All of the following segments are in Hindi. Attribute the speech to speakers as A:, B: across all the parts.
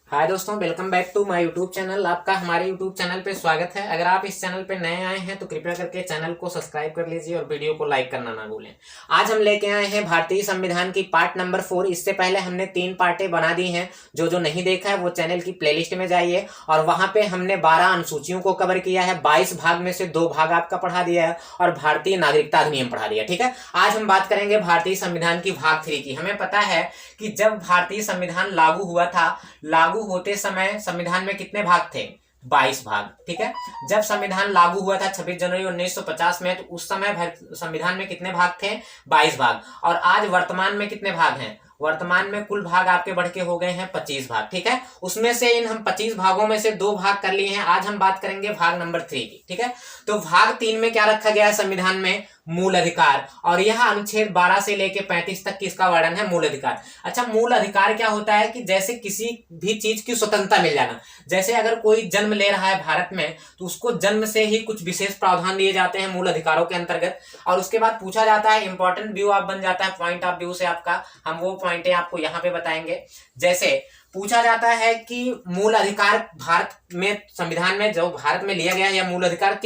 A: हाय दोस्तों, welcome back to my YouTube channel. आपका हमारे यूट्यूब चैनल पे स्वागत है। अगर आप इस चैनल पे नए आए हैं तो कृपया करके चैनल को सब्सक्राइब कर लीजिए और वीडियो को लाइक करना ना भूलें। आज हम लेके आए हैं भारतीय संविधान की पार्ट नंबर 4। इससे पहले हमने 3 पार्टें बना दी हैं। जो नहीं देखा है वो चैनल की प्लेलिस्ट में जाइए और वहां पे हमने 12 अनुसूचियों को कवर किया है। 22 भाग में से 2 भाग आपका पढ़ा दिया है और भारतीय नागरिकता अधिनियम पढ़ा दिया। ठीक है, आज हम बात करेंगे भारतीय संविधान की भाग 3 की। हमें पता है कि जब भारतीय संविधान लागू हुआ था, लागू होते समय संविधान में कितने भाग थे? 22 भाग। ठीक है, जब संविधान लागू हुआ था 26 जनवरी 1950 में, तो उस समय संविधान में कितने भाग थे? 22 भाग। और आज वर्तमान में कितने भाग हैं? वर्तमान में कुल भाग आपके बढ़ के हो गए हैं 25 भाग। ठीक है, उसमें से हम 25 भागों में से 2 भाग कर लिए हैं। आज हम बात करेंगे भाग नंबर 3 की। ठीक है, तो भाग 3 में क्या रखा गया है संविधान में? मूल अधिकार। और यह अनुच्छेद 12 से लेके 35 तक की इसका वर्णन है मूल अधिकार। अच्छा, मूल अधिकार क्या होता है कि जैसे किसी भी चीज की स्वतंत्रता मिल जाना। जैसे अगर कोई जन्म ले रहा है भारत में तो उसको जन्म से ही कुछ विशेष प्रावधान दिए जाते हैं मूल अधिकारों के अंतर्गत। और उसके बाद पूछा जाता है, इंपॉर्टेंट व्यू आप बन जाता है पॉइंट ऑफ व्यू से आपका। हम वो पॉइंटें आपको यहाँ पे बताएंगे। जैसे पूछा जाता है कि मूल अधिकार भारत में संविधान में जो भारत में लिया गया है, यह मूल अधिकार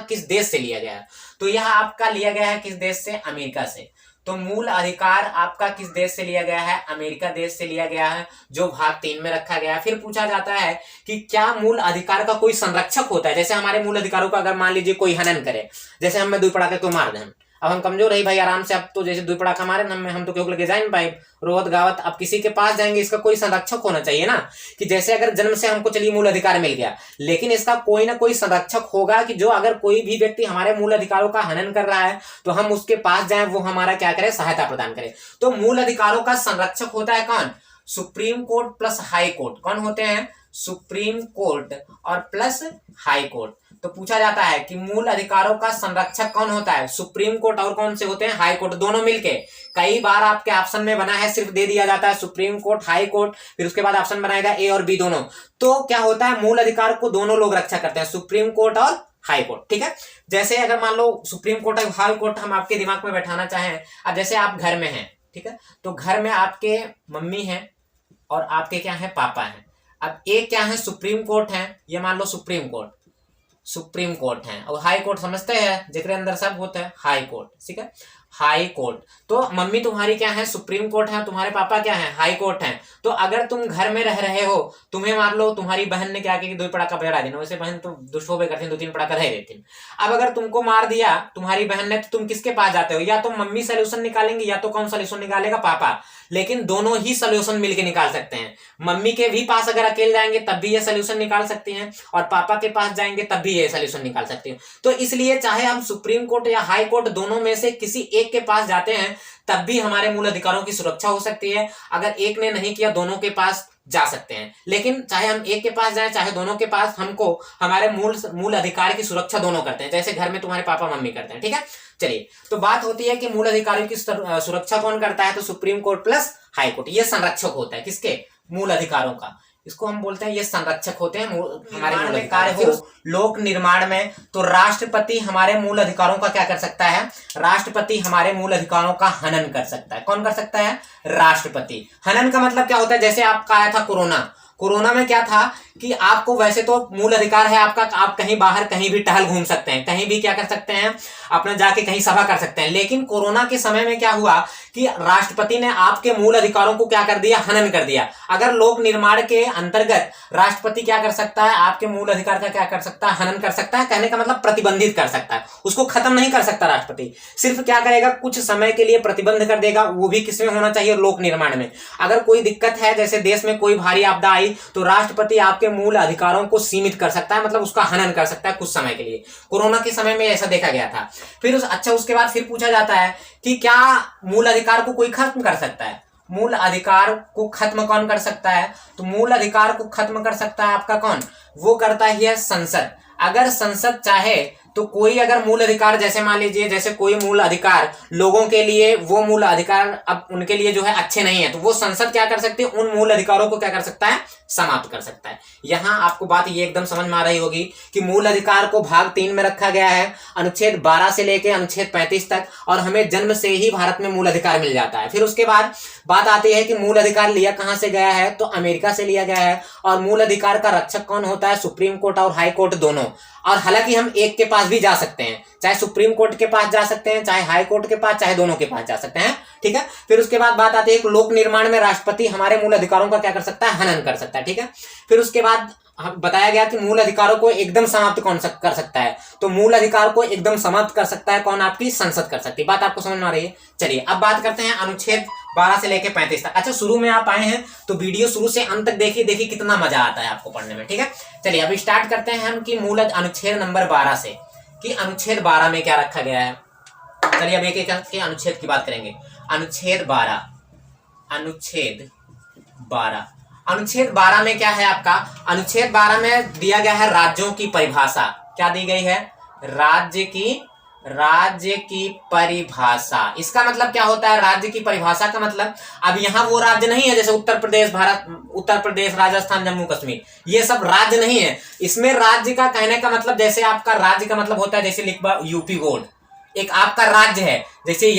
A: किस देश से लिया गया है? तो यह आपका लिया गया है किस देश से? अमेरिका से। तो मूल अधिकार आपका किस देश से लिया गया है? अमेरिका देश से लिया गया है, जो भाग 3 में रखा गया है। फिर पूछा जाता है कि क्या मूल अधिकार का कोई संरक्षक होता है? जैसे हमारे मूल अधिकारों का अगर मान लीजिए कोई हनन करे, जैसे हम दुई पड़ाके तो मार दें, अब हम कमजोर है भाई, आराम से अब तो जैसे दुई पड़ाका मारे हम तो क्यों लेके जा नहीं पाए, रोवत गावत। अब किसी के पास जाएंगे, इसका कोई संरक्षक होना चाहिए ना। कि जैसे अगर जन्म से हमको चलिए मूल अधिकार मिल गया, लेकिन इसका कोई ना कोई संरक्षक होगा कि जो अगर कोई भी व्यक्ति हमारे मूल अधिकारों का हनन कर रहा है तो हम उसके पास जाएं, वो हमारा क्या करे? सहायता प्रदान करे। तो मूल अधिकारों का संरक्षक होता है कौन? Supreme court plus high court. कौन होते हैं? सुप्रीम कोर्ट और प्लस हाई कोर्ट। तो पूछा जाता है कि मूल अधिकारों का संरक्षक कौन होता है? सुप्रीम कोर्ट और कौन से होते हैं? High court. दोनों मिलके। कई बार आपके ऑप्शन में बना है, सिर्फ दे दिया जाता है सुप्रीम कोर्ट, हाई कोर्ट, फिर उसके बाद ऑप्शन बनाएगा ए और बी दोनों। तो क्या होता है? मूल अधिकार को दोनों लोग रक्षा करते हैं, सुप्रीम कोर्ट और हाई कोर्ट। ठीक है, जैसे अगर मान लो सुप्रीम कोर्ट और हाई कोर्ट हम आपके दिमाग में बैठाना चाहें। अब जैसे आप घर में हैं, ठीक है, तो घर में आपके मम्मी हैं और आपके क्या है? पापा हैं। अब एक क्या है? सुप्रीम कोर्ट है, ये मान लो सुप्रीम कोर्ट है। और हाई कोर्ट समझते हैं, जिसके अंदर सब होता है हाई कोर्ट। ठीक है, हाई कोर्ट। तो मम्मी तुम्हारी क्या है? सुप्रीम कोर्ट है, तुम्हारे पापा क्या है? हाई कोर्ट है। तो अगर तुम घर में रह रहे हो, तुम्हें मान लो तुम्हारी बहन ने क्या किया कि 2 पड़ाका बजा देना, वैसे बहन तो दुष्ट हो करती 2-3 पड़ाका रह देती। अब अगर तुमको मार दिया तुम्हारी बहन ने, तो तुम किसके पास जाते हो? या तो मम्मी सोल्यूशन निकालेंगे या तो कौन सोल्यूशन निकालेगा? पापा। लेकिन दोनों ही सोल्यूशन मिलके निकाल सकते हैं। मम्मी के भी पास अगर अकेले जाएंगे तब भी ये सोल्यूशन निकाल सकती हैं, और पापा के पास जाएंगे तब भी ये सोल्यूशन निकाल सकते हैं। तो इसलिए चाहे हम सुप्रीम कोर्ट या हाई कोर्ट दोनों में से किसी एक के पास जाते हैं, तब भी हमारे मूल अधिकारों की सुरक्षा हो सकती है। अगर एक ने नहीं किया, दोनों के पास जा सकते हैं। लेकिन चाहे हम एक के पास जाएं चाहे दोनों के पास, हमको हमारे मूल अधिकार की सुरक्षा दोनों करते हैं, जैसे घर में तुम्हारे पापा मम्मी करते हैं। ठीक है, चलिए, तो बात होती है कि मूल अधिकारों की सुरक्षा कौन करता है? तो supreme court plus high court. ये संरक्षक होता है किसके? मूल अधिकारों का। इसको हम बोलते हैं ये संरक्षक होते हैं हमारे मूल अधिकार हो। लोक निर्माण में तो राष्ट्रपति हमारे मूल अधिकारों का क्या कर सकता है? राष्ट्रपति हमारे मूल अधिकारों का हनन कर सकता है। कौन कर सकता है? राष्ट्रपति। हनन का मतलब क्या होता है? जैसे आपका आया था कोरोना में क्या था कि आपको वैसे तो मूल अधिकार है आपका, आप कहीं बाहर कहीं भी टहल घूम सकते हैं, कहीं भी क्या कर सकते हैं? अपना जाके कहीं सभा कर सकते हैं। लेकिन कोरोना के समय में क्या हुआ कि राष्ट्रपति ने आपके मूल अधिकारों को क्या कर दिया? हनन कर दिया। अगर लोक निर्माण के अंतर्गत राष्ट्रपति क्या कर सकता है? आपके मूल अधिकार का क्या कर सकता है? हनन कर सकता है। कहने का मतलब प्रतिबंधित कर सकता है, उसको खत्म नहीं कर सकता राष्ट्रपति। सिर्फ क्या करेगा? कुछ समय के लिए प्रतिबंध कर देगा। वो भी किसमें होना चाहिए? लोक निर्माण में। अगर कोई दिक्कत है, जैसे देश में कोई भारी आपदा आई, तो राष्ट्रपति आपके मूल अधिकारों को सीमित कर सकता है, मतलब उसका हनन कर सकता है कुछ समय के लिए। कोरोना के समय में ऐसा देखा गया था। फिर उसके बाद फिर पूछा जाता है कि क्या मूल अधिकार को कोई खत्म कर सकता है? मूल अधिकार को खत्म कौन कर सकता है? तो मूल अधिकार को खत्म कर सकता है आपका कौन? वो करता ही है संसद। अगर संसद चाहे तो कोई अगर मूल अधिकार, जैसे मान लीजिए जैसे कोई मूल अधिकार लोगों के लिए, वो मूल अधिकार अब उनके लिए जो है अच्छे नहीं है, तो वो संसद क्या कर सकती है, उन मूल अधिकारों को क्या कर सकता है, समाप्त कर सकता है। यहां आपको बात ये एकदम समझ में आ रही होगी कि मूल अधिकार को भाग 3 में रखा गया है, अनुच्छेद 12 से लेकर अनुच्छेद 35 तक, और हमें जन्म से ही भारत में मूल अधिकार मिल जाता है। फिर उसके बाद बात आती है कि मूल अधिकार लिया कहां से गया है, तो अमेरिका से लिया गया है। और मूल अधिकार का रक्षक कौन होता है, सुप्रीम कोर्ट और हाई कोर्ट दोनों। और हालांकि हम एक के पास भी जा सकते हैं, चाहे सुप्रीम कोर्ट के पास जा सकते हैं, चाहे हाई कोर्ट के पास, चाहे दोनों के पास जा सकते हैं, ठीक है। फिर उसके बाद बात आती है कि लोक निर्माण में राष्ट्रपति हमारे मूल अधिकारों का क्या कर सकता है, हनन कर सकता है, ठीक है। फिर उसके बाद बताया गया कि मूल अधिकारों को एकदम समाप्त कौन कर सकता है, तो मूल अधिकार को एकदम समाप्त कर सकता है कौन, आपकी संसद कर सकती है। बात आपको समझ में आ रही है। चलिए अब बात करते हैं अनुच्छेद 12 से लेकर 35 तक। अच्छा, शुरू में आप आए हैं तो वीडियो शुरू से अंत तक देखिए, देखिए कितना मजा आता है आपको पढ़ने में, ठीक है। चलिए अब स्टार्ट करते हैं हम कि मूल अनुच्छेद नंबर 12 से, कि अनुच्छेद 12 में क्या रखा गया है। चलिए अब एक एक करके अनुच्छेद की बात करेंगे। अनुच्छेद 12, अनुच्छेद 12, अनुच्छेद 12 में क्या है आपका, अनुच्छेद 12 में दिया गया है राज्यों की परिभाषा। क्या दी गई है, राज्य की परिभाषा। इसका मतलब क्या होता है, राज्य की परिभाषा का मतलब, अब यहाँ वो राज्य नहीं है जैसे उत्तर प्रदेश, उत्तर प्रदेश, राजस्थान, जम्मू कश्मीर, ये सब राज्य नहीं है। इसमें राज्य का कहने का मतलब, जैसे आपका राज्य का मतलब होता है, जैसे लिखवा यूपी बोर्ड एक आपका राज्य है, जैसे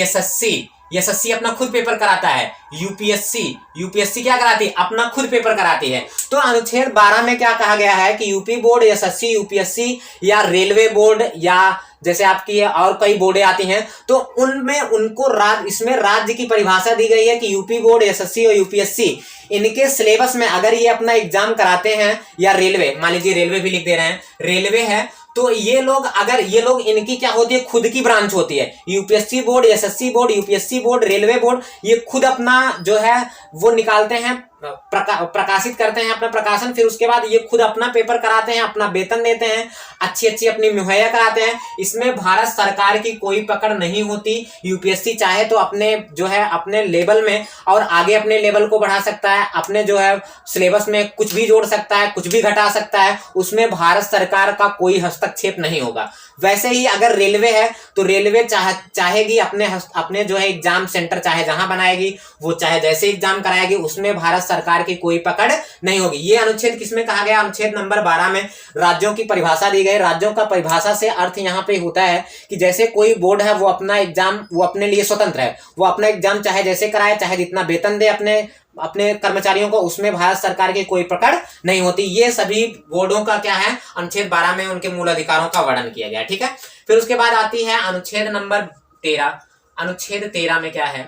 A: एसएससी अपना खुद पेपर कराता है, यूपीएससी क्या कराती है, अपना खुद पेपर कराती है। तो अनुच्छेद 12 में क्या कहा गया है कि यूपी बोर्ड, एसएससी, यूपीएससी या रेलवे बोर्ड, या जैसे आपकी और कई बोर्डे आती हैं, तो उनमें उनको इसमें राज्य की परिभाषा दी गई है कि यूपी बोर्ड, एसएससी और यूपीएससी, इनके सिलेबस में अगर ये अपना एग्जाम कराते हैं, या रेलवे, मान लीजिए रेलवे भी लिख दे रहे हैं, रेलवे है, तो ये लोग अगर ये लोग इनकी क्या होती है, खुद की ब्रांच होती है। UPSC board, SSC board, UPSC board, railway board, ये खुद अपना जो है वो निकालते हैं, प्रकाशित करते हैं अपना प्रकाशन। फिर उसके बाद ये खुद अपना पेपर कराते हैं, अपना वेतन देते हैं, अच्छी अच्छी अपनी मुहैया कराते हैं। इसमें भारत सरकार की कोई पकड़ नहीं होती। यूपीएससी चाहे तो अपने जो है अपने लेवल में और आगे अपने लेवल को बढ़ा सकता है, अपने जो है सिलेबस में कुछ भी जोड़ सकता है, कुछ भी घटा सकता है, उसमें भारत सरकार का कोई हस्तक्षेप नहीं होगा। वैसे ही अगर रेलवे है तो रेलवे चाहेगी अपने जो है एग्जाम सेंटर चाहे जहां बनाएगी, वो चाहे जैसे एग्जाम कराएगी, उसमें भारत सरकार की कोई पकड़ नहीं होगी। ये अनुच्छेद किसमें कहा गया, अनुच्छेद नंबर 12 में राज्यों की परिभाषा दी गई। राज्यों का परिभाषा से अर्थ यहाँ पे होता है कि जैसे कोई बोर्ड है वो अपना एग्जाम, वो अपने लिए स्वतंत्र है, वो अपना एग्जाम चाहे जैसे कराए, चाहे जितना वेतन दे अपने कर्मचारियों को, उसमें भारत सरकार की कोई पकड़ नहीं होती। ये सभी बोर्डों का क्या है, अनुच्छेद 12 में उनके मूल अधिकारों का वर्णन किया गया, ठीक है। फिर उसके बाद आती है अनुच्छेद नंबर 13। अनुच्छेद 13 में क्या है,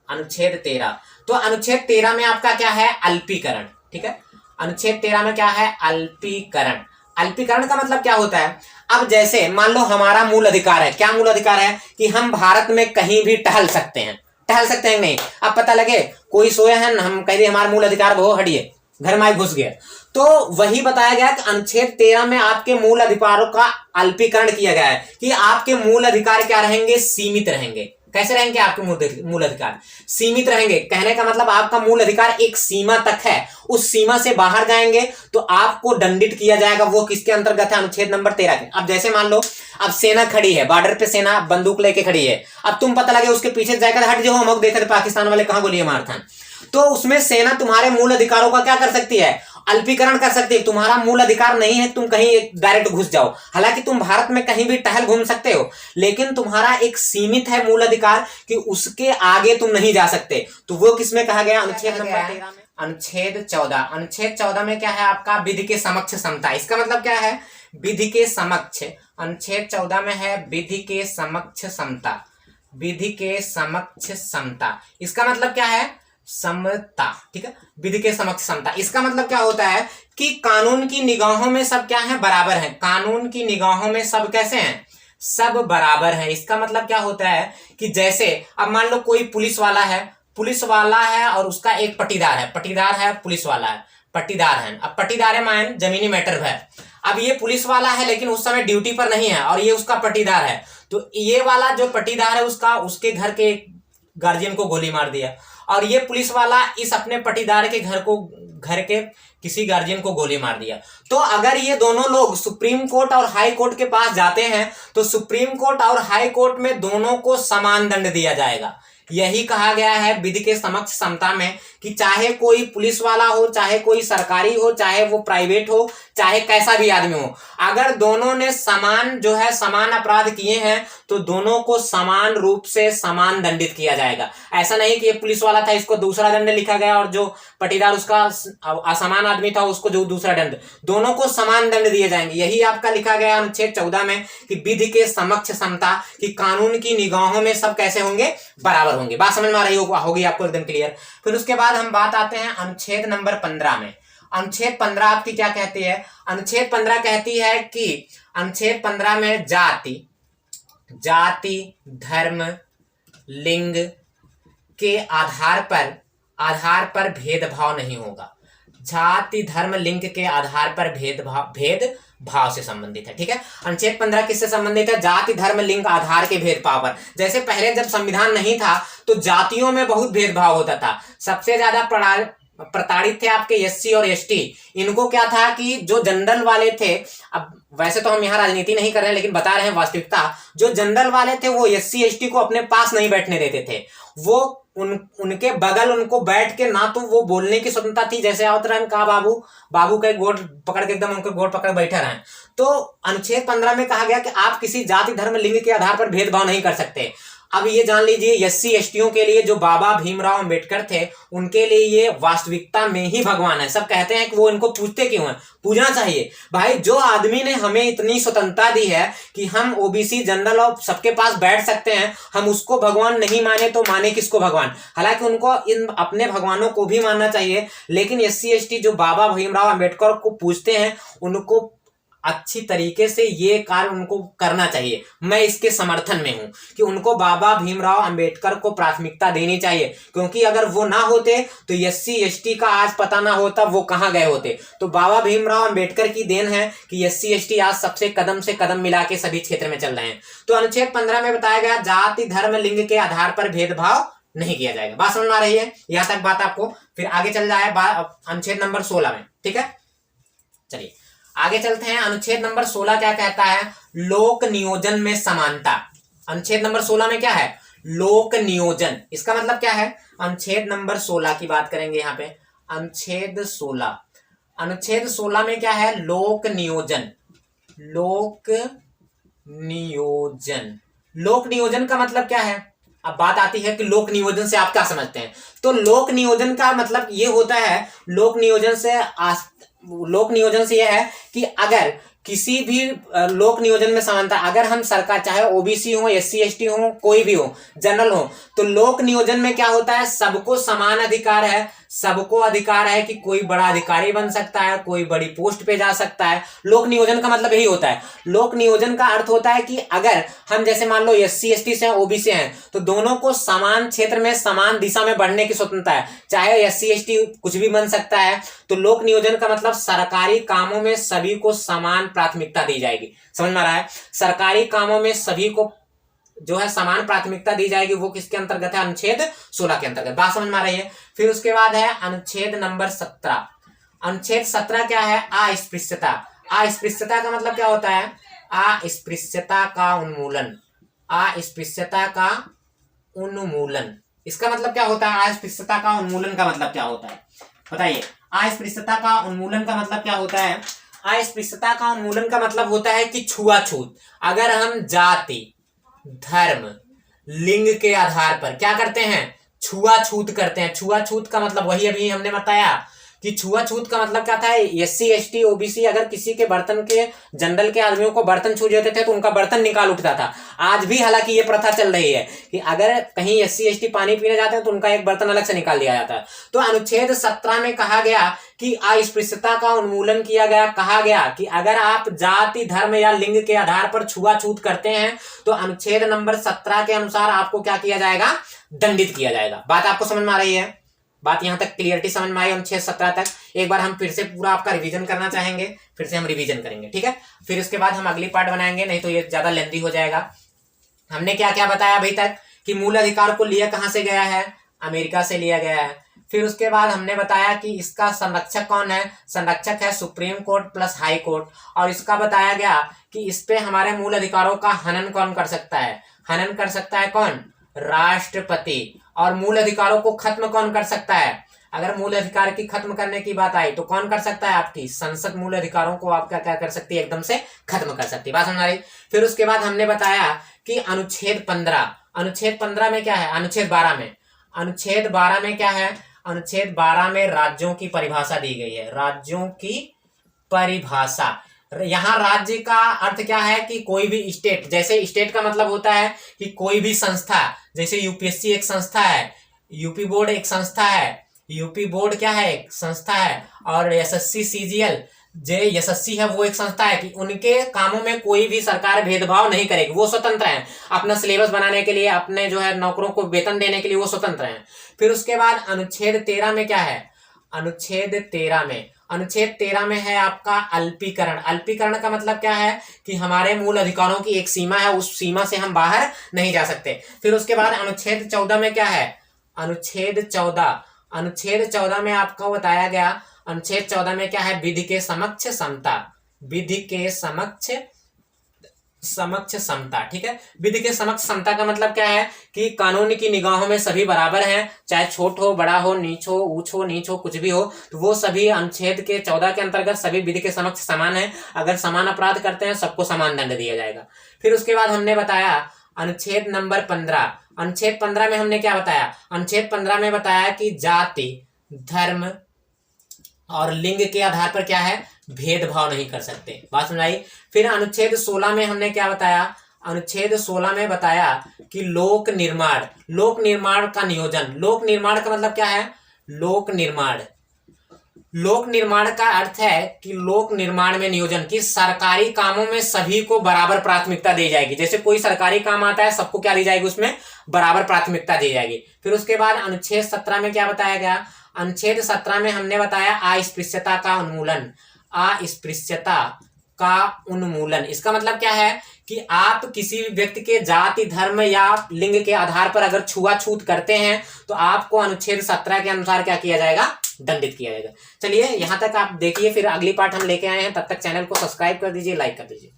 A: अनुच्छेद 13, तो अनुच्छेद 13 में आपका क्या है, अल्पीकरण, ठीक है। अनुच्छेद 13 में क्या है, अल्पीकरण। अल्पीकरण का मतलब क्या होता है, अब जैसे मान लो हमारा मूल अधिकार है, क्या मूल अधिकार है कि हम भारत में कहीं भी टहल सकते हैं नहीं। अब पता लगे कोई सोया है, हम कह दिए हमारा मूल अधिकार वो हटिए, घर में घुस गया, तो वही बताया गया कि अनुच्छेद 13 में आपके मूल अधिकारों का अल्पीकरण किया गया है कि आपके मूल अधिकार क्या रहेंगे, सीमित रहेंगे। कैसे रहेंगे आपके मूल अधिकार, सीमित रहेंगे। कहने का मतलब आपका मूल अधिकार एक सीमा तक है, उस सीमा से बाहर जाएंगे तो आपको दंडित किया जाएगा। वो किसके अंतर्गत है, अनुच्छेद नंबर 13 के। अब जैसे मान लो अब सेना खड़ी है, बॉर्डर पे सेना बंदूक लेके खड़ी है, अब तुम पता लगे उसके पीछे जाकर हट जाओ, हम देखते पाकिस्तान वाले कहां गोलियां मारते हैं, तो उसमें सेना तुम्हारे मूल अधिकारों का क्या कर सकती है, अल्पीकरण कर सकती है। तुम्हारा मूल अधिकार नहीं है तुम कहीं डायरेक्ट घुस जाओ, हालांकि तुम भारत में कहीं भी टहल घूम सकते हो, लेकिन तुम्हारा एक सीमित है मूल अधिकार कि उसके आगे तुम नहीं जा सकते। तो वो किसमें कहा गया, अनुच्छेद नंबर 13 में। अनुच्छेद 14, अनुच्छेद 14 में क्या है आपका, विधि के समक्ष समता। इसका मतलब क्या है, विधि के समक्ष, अनुच्छेद 14 में है विधि के समक्ष समता, विधि के समक्ष समता। इसका मतलब क्या है, समता, ठीक है, विधि के समक्ष समता। इसका मतलब क्या होता है कि कानून की निगाहों में सब क्या है, बराबर है। कानून की निगाहों में सब कैसे हैं, सब बराबर है। इसका मतलब क्या होता है कि जैसे अब मान लो कोई पुलिस वाला है और उसका एक पट्टीदार है, पुलिस वाला है, पट्टीदार है। अब पट्टीदार है मान जमीनी मैटर है, अब ये पुलिस वाला है लेकिन उस समय ड्यूटी पर नहीं है और ये उसका पट्टीदार है, तो ये वाला जो पट्टीदार है उसके घर के गार्जियन को गोली मार दिया और ये पुलिस वाला इस अपने पट्टीदार के घर को घर के किसी गार्जियन को गोली मार दिया। तो अगर ये दोनों लोग सुप्रीम कोर्ट और हाई कोर्ट के पास जाते हैं तो सुप्रीम कोर्ट और हाई कोर्ट में दोनों को समान दंड दिया जाएगा। यही कहा गया है विधि के समक्ष समता में कि चाहे कोई पुलिस वाला हो, चाहे कोई सरकारी हो, चाहे वो प्राइवेट हो, चाहे कैसा भी आदमी हो, अगर दोनों ने समान जो है समान अपराध किए हैं तो दोनों को समान रूप से समान दंडित किया जाएगा। ऐसा नहीं कि ये पुलिस वाला था इसको दूसरा दंड लिखा गया और जो पटीदार उसका असमान आदमी था उसको जो दूसरा दंड, दोनों को समान दंड दिए जाएंगे। यही आपका लिखा गया अनुच्छेद 14 में कि विधि के समक्ष समता, कि कानून की निगाहों में सब कैसे होंगे, बराबर होंगे। बात समझ में आ रही होगी आपको एकदम क्लियर। फिर उसके बाद हम बात आते हैं अनुच्छेद नंबर 15 में। अनुच्छेद 15 आपकी क्या कहती है? अनुच्छेद 15 कहती है कि अनुच्छेद 15 में जाति धर्म लिंग के आधार पर भेदभाव नहीं होगा। जाति धर्म लिंग के आधार पर भेदभाव से संबंधित है। ठीक है, अनुच्छेद 15 किससे संबंधित है? जाति धर्म लिंग आधार के भेदभाव पर। जैसे पहले जब संविधान नहीं था तो जातियों में बहुत भेदभाव होता था। सबसे ज्यादा प्रताड़ित थे आपके एससी और एसटी। इनको क्या था कि जो जनरल वाले थे, अब वैसे तो हम यहाँ राजनीति नहीं कर रहे हैं लेकिन बता रहे हैं वास्तविकता, जो जनरल वाले थे वो एससी एसटी को अपने पास नहीं बैठने देते थे। वो उनके बगल उनको बैठ के ना तो वो बोलने की स्वतंत्रता थी, जैसे अवतरण का बाबू का गोड़ पकड़ के एकदम उनको गोड़ पकड़ बैठे रहे। तो अनुच्छेद 15 में कहा गया कि आप किसी जाति धर्म लिंग के आधार पर भेदभाव नहीं कर सकते। अब ये जान लीजिए एससी एसटियों के लिए जो बाबा भीमराव अंबेडकर थे उनके लिए ये वास्तविकता में ही भगवान है। सब कहते हैं कि वो इनको पूजते क्यों हैं? पूजना चाहिए भाई। जो आदमी ने हमें इतनी स्वतंत्रता दी है कि हम ओबीसी जनरल और सबके पास बैठ सकते हैं, हम उसको भगवान नहीं माने तो माने किसको भगवान? हालांकि उनको इन अपने भगवानों को भी मानना चाहिए, लेकिन एससी एसटी जो बाबा भीमराव अंबेडकर को पूजते हैं उनको अच्छी तरीके से ये कार्य उनको करना चाहिए। मैं इसके समर्थन में हूं कि उनको बाबा भीमराव अंबेडकर को प्राथमिकता देनी चाहिए, क्योंकि अगर वो ना होते तो एससी एसटी का आज पता ना होता वो कहां गए होते। तो बाबा भीमराव अंबेडकर की देन है कि एससी एसटी आज सबसे कदम से कदम मिला के सभी क्षेत्र में चल रहे हैं। तो अनुच्छेद 15 में बताया गया जाति धर्म लिंग के आधार पर भेदभाव नहीं किया जाएगा। बात समझ में आ रही है? यहां तक बात आपको। फिर आगे चल जाए अनुच्छेद नंबर 16 में। ठीक है, चलिए आगे चलते हैं। अनुच्छेद नंबर 16 क्या कहता है? लोक नियोजन में समानता। अनुच्छेद नंबर 16 में क्या है? लोक नियोजन। इसका मतलब क्या है? अनुच्छेद नंबर 16 की बात करेंगे यहाँ पे। अनुच्छेद 16 में क्या है? लोक नियोजन। लोक नियोजन का मतलब क्या है? अब बात आती है कि लोक नियोजन से आप क्या समझते हैं। तो लोक नियोजन का मतलब ये होता है, लोक नियोजन से यह है कि अगर किसी भी लोक नियोजन में समानता, अगर हम सरकार चाहे ओबीसी हो, एससी एसटी हो, कोई भी हो, जनरल हो, तो लोक नियोजन में क्या होता है? सबको समान अधिकार है। सबको अधिकार है कि कोई बड़ा अधिकारी बन सकता है, कोई बड़ी पोस्ट पे जा सकता है। लोक नियोजन का मतलब यही होता है। लोक नियोजन का अर्थ होता है कि अगर हम जैसे मान लो एससी एसटी से हैं, ओबीसी हैं, तो दोनों को समान क्षेत्र में समान दिशा में बढ़ने की स्वतंत्रता है। चाहे एससी एसटी कुछ भी बन सकता है। तो लोक नियोजन का मतलब सरकारी कामों में सभी को समान प्राथमिकता दी जाएगी। समझ में आ रहा है? सरकारी कामों में सभी को जो है समान प्राथमिकता दी जाएगी। वो किसके अंतर्गत है? अनुच्छेद 16 के अंतर्गत। बात समझ में आ रही है? फिर उसके बाद है अनुच्छेद नंबर 17। अनुच्छेद 17 क्या है? अस्पृश्यता। अस्पृश्यता का मतलब क्या होता है? अस्पृश्यता का उन्मूलन। अस्पृश्यता का उन्मूलन, इसका मतलब क्या होता है? अस्पृश्यता का उन्मूलन का मतलब क्या होता है बताइए? अस्पृश्यता का उन्मूलन का मतलब क्या होता है? अस्पृश्यता का उन्मूलन का मतलब होता है कि छुआछूत। अगर हम जाति धर्म लिंग के आधार पर क्या करते हैं? छुआछूत करते हैं। छुआछूत का मतलब वही अभी हमने बताया कि छुआछूत का मतलब क्या था? एससी एसटी ओबीसी अगर किसी के बर्तन के जनरल के आदमियों को बर्तन छू जाते थे तो उनका बर्तन निकाल उठता था। आज भी हालांकि ये प्रथा चल रही है कि अगर कहीं एससी एसटी पानी पीने जाते हैं तो उनका एक बर्तन अलग से निकाल दिया जाता है। तो अनुच्छेद 17 में कहा गया कि अस्पृश्यता का उन्मूलन किया गया। कहा गया कि अगर आप जाति धर्म या लिंग के आधार पर छुआछूत करते हैं तो अनुच्छेद नंबर 17 के अनुसार आपको क्या किया जाएगा? दंडित किया जाएगा। बात आपको समझ में आ रही है? बात यहां तक क्लियरिटी समझ में आई? अनुच्छेद 17 तक एक बार हम फिर से पूरा आपका रिवीजन करना चाहेंगे, फिर से हम रिवीजन करेंगे। ठीक है, फिर इसके बाद हम अगली पार्ट बनाएंगे, नहीं तो ये ज्यादा लेंथी हो जाएगा। हमने क्या क्या बताया अभी तक कि मूल अधिकार को लिया कहां से गया है? अमेरिका से लिया गया है। फिर उसके बाद हमने बताया कि इसका संरक्षक कौन है, संरक्षक है supreme court plus high court. और इसका बताया गया कि इस पे हमारे मूल अधिकारों का हनन कौन कर सकता है, हनन कर सकता है कौन, राष्ट्रपति। और मूल अधिकारों को खत्म कौन कर सकता है, अगर मूल अधिकार की खत्म करने की बात आई तो कौन कर सकता है, आपकी संसद मूल अधिकारों को आपका क्या कर सकती है, एकदम से खत्म कर सकती है। बात समझ आ रही। फिर उसके बाद हमने बताया कि अनुच्छेद 15 में क्या है, अनुच्छेद 12 में क्या है, अनुच्छेद 12 में राज्यों की परिभाषा दी गई है, राज्यों की परिभाषा। यहाँ राज्य का अर्थ क्या है कि कोई भी स्टेट, जैसे स्टेट का मतलब होता है कि कोई भी संस्था, जैसे यूपीएससी एक संस्था है, यूपी बोर्ड एक संस्था है, यूपी बोर्ड क्या है, एक संस्था है। और एसएससी सीजीएल जे एसएससी है वो एक संस्था है, कि उनके कामों में कोई भी सरकार भेदभाव नहीं करेगी, वो स्वतंत्र हैं अपना सिलेबस बनाने के लिए, अपने जो है नौकरों को वेतन देने के लिए वो स्वतंत्र हैं। फिर उसके बाद अनुच्छेद 13 में क्या है, अनुच्छेद 13 में है आपका अल्पीकरण। अल्पीकरण का मतलब क्या है कि हमारे मूल अधिकारों की एक सीमा है, उस सीमा से हम बाहर नहीं जा सकते। फिर उसके बाद अनुच्छेद 14 में क्या है, अनुच्छेद 14 में आपको बताया गया, अनुच्छेद 14 में क्या है, विधि के समक्ष समता, विधि के समक्ष समता। ठीक है, विधि के समक्ष समता का मतलब क्या है कि कानून की निगाहों में सभी बराबर हैं, चाहे छोट हो, बड़ा हो, नीच हो, ऊंच हो, नीच हो, कुछ भी हो, तो वो सभी अनुच्छेद के 14 के अंतर्गत सभी विधि के समक्ष समान है। अगर समान अपराध करते हैं सबको समान दंड दिया जाएगा। फिर उसके बाद हमने बताया अनुच्छेद नंबर 15। अनुच्छेद 15 में हमने क्या बताया, अनुच्छेद 15 में बताया कि जाति, धर्म और लिंग के आधार पर क्या है, भेदभाव नहीं कर सकते। बात समझाई। फिर अनुच्छेद 16 में हमने क्या बताया, अनुच्छेद 16 में बताया कि लोक निर्माण का नियोजन। लोक निर्माण का मतलब क्या है, लोक निर्माण का अर्थ है कि लोक निर्माण में नियोजन, की सरकारी कामों में सभी को बराबर प्राथमिकता दी जाएगी। जैसे कोई सरकारी काम आता है सबको क्या दी जाएगी, उसमें बराबर प्राथमिकता दी जाएगी। फिर उसके बाद अनुच्छेद 17 में क्या बताया गया, अनुच्छेद 17 में हमने बताया अस्पृश्यता का उन्मूलन। अस्पृश्यता का उन्मूलन, इसका मतलब क्या है कि आप किसी भी व्यक्ति के जाति, धर्म या लिंग के आधार पर अगर छुआछूत करते हैं तो आपको अनुच्छेद 17 के अनुसार क्या किया जाएगा, दंडित किया जाएगा। चलिए यहां तक आप देखिए, फिर अगली पार्ट हम लेके आए हैं, तब तक चैनल को सब्सक्राइब कर दीजिए, लाइक कर दीजिए।